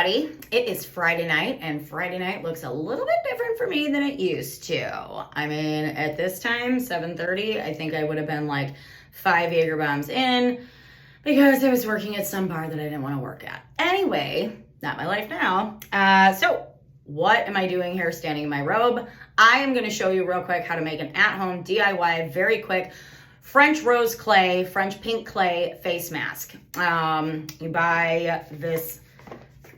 everybody. It is Friday night, and Friday night looks a little bit different for me than it used to. I mean, at this time, 7:30, I think I would have been like 5 Jaeger bombs in because I was working at some bar that I didn't want to work at. Anyway, not my life now. So what am I doing here standing in my robe? I am going to show you real quick how to make an at-home DIY, very quick, French rose clay, French pink clay face mask. You buy this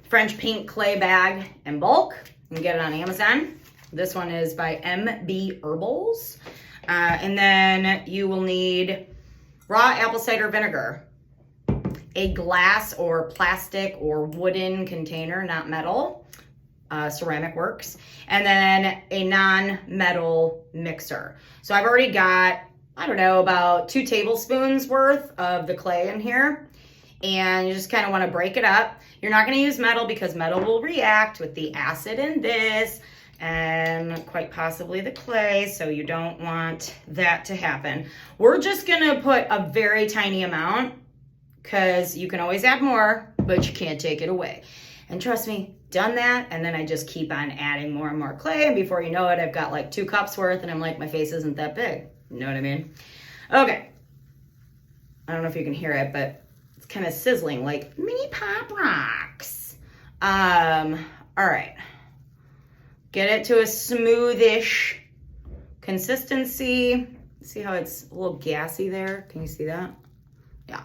French pink clay bag in bulk. You can get it on Amazon. This one is by MB Herbals. And then you will need raw apple cider vinegar, a glass or plastic or wooden container, not metal, ceramic works, and then a non-metal mixer. So I've already got, I don't know, about 2 tablespoons worth of the clay in here. And you just kind of want to break it up. You're not going to use metal because metal will react with the acid in this and quite possibly the clay, so you don't want that to happen. We're just going to put a very tiny amount because you can always add more, but you can't take it away. And trust me, done that, and then I just keep on adding more and more clay, and before you know it, I've got like 2 cups worth, and I'm like, my face isn't that big. You know what I mean? Okay. I don't know if you can hear it, but it's kind of sizzling like mini pop rocks. All right. Get it to a smoothish consistency. See how it's a little gassy there? Can you see that? Yeah.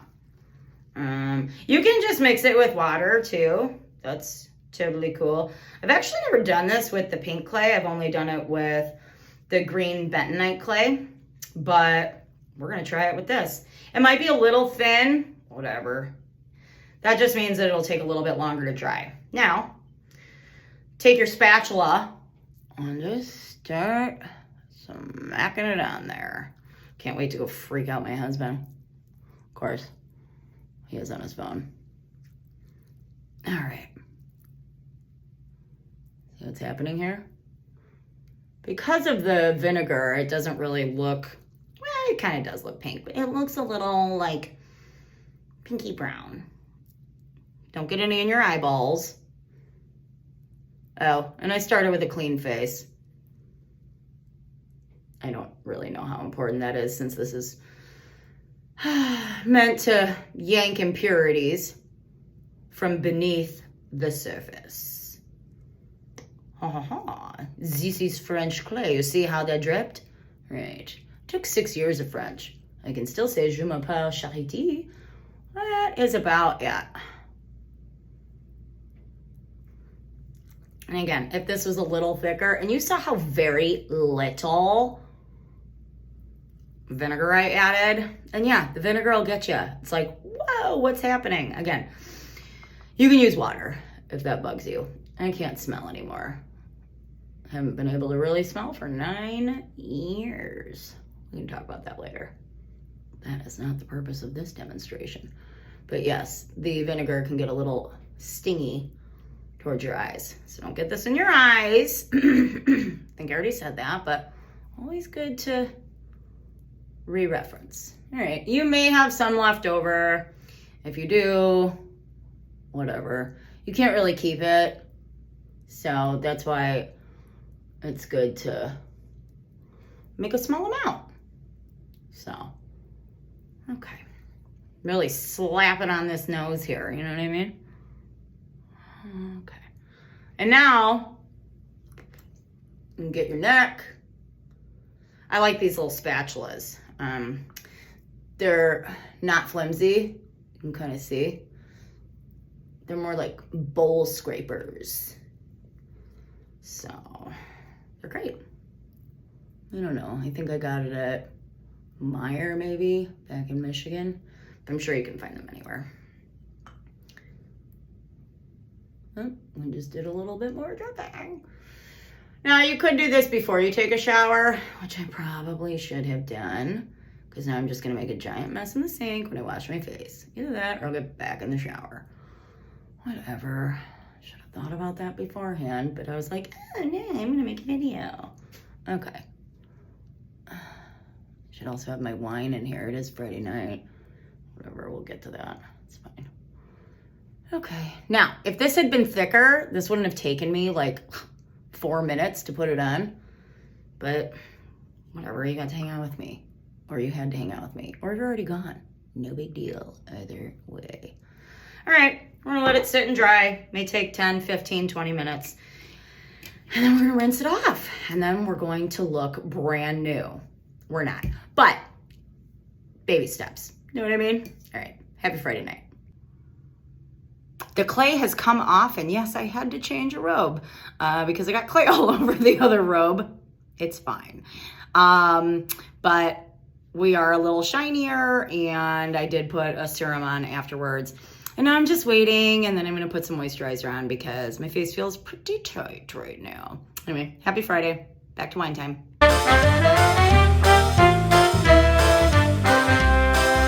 You can just mix it with water too. That's totally cool. I've actually never done this with the pink clay. I've only done it with the green bentonite clay, but we're gonna try it with this. It might be a little thin, whatever. That just means that it'll take a little bit longer to dry. Now, take your spatula and just start smacking it on there. Can't wait to go freak out my husband. Of course, he is on his phone. All right. See what's happening here? Because of the vinegar, it doesn't really look, well, it kind of does look pink, but it looks a little like pinky brown. Don't get any in your eyeballs. Oh, and I started with a clean face. I don't really know how important that is since this is meant to yank impurities from beneath the surface. Ha ha ha. This is French clay. You see how that dripped? Right. Took 6 years of French. I can still say je m'appelle Charité. That is about it. And again, if this was a little thicker, and you saw how very little vinegar I added, and yeah, the vinegar will get you. It's like, whoa, what's happening? Again, you can use water if that bugs you. I can't smell anymore. I haven't been able to really smell for 9 years. We can talk about that later. That is not the purpose of this demonstration. But yes, the vinegar can get a little stingy towards your eyes. So don't get this in your eyes. I think I already said that, but always good to re-reference. All right, you may have some left over. If you do, whatever. You can't really keep it. So that's why it's good to make a small amount. So, okay. Really slap it on this nose here, you know what I mean? Okay. And now, you can get your neck. I like these little spatulas. They're not flimsy. You can kind of see. They're more like bowl scrapers. So, they're great. I don't know. I think I got it at Meyer maybe, back in Michigan. But I'm sure you can find them anywhere. Oh, we just did a little bit more dripping. Now, you could do this before you take a shower, which I probably should have done, because now I'm just going to make a giant mess in the sink when I wash my face. Either that or I'll get back in the shower. Whatever. Should have thought about that beforehand, but I was like, oh no, I'm going to make a video. Okay. Should also have my wine in here. It is Friday night. Whatever, we'll get to that. It's fine. Okay, now, if this had been thicker, this wouldn't have taken me like 4 minutes to put it on. But whatever, you got to hang out with me. Or you had to hang out with me. Or you're already gone. No big deal either way. All right, we're gonna let it sit and dry. May take 10, 15, 20 minutes. And then we're gonna rinse it off. And then we're going to look brand new. We're not, but baby steps. You know what I mean? All right, happy Friday night. The clay has come off, and yes, I had to change a robe because I got clay all over the other robe. It's fine. But we are a little shinier, and I did put a serum on afterwards. And now I'm just waiting, and then I'm going to put some moisturizer on because my face feels pretty tight right now. Anyway, happy Friday. Back to wine time.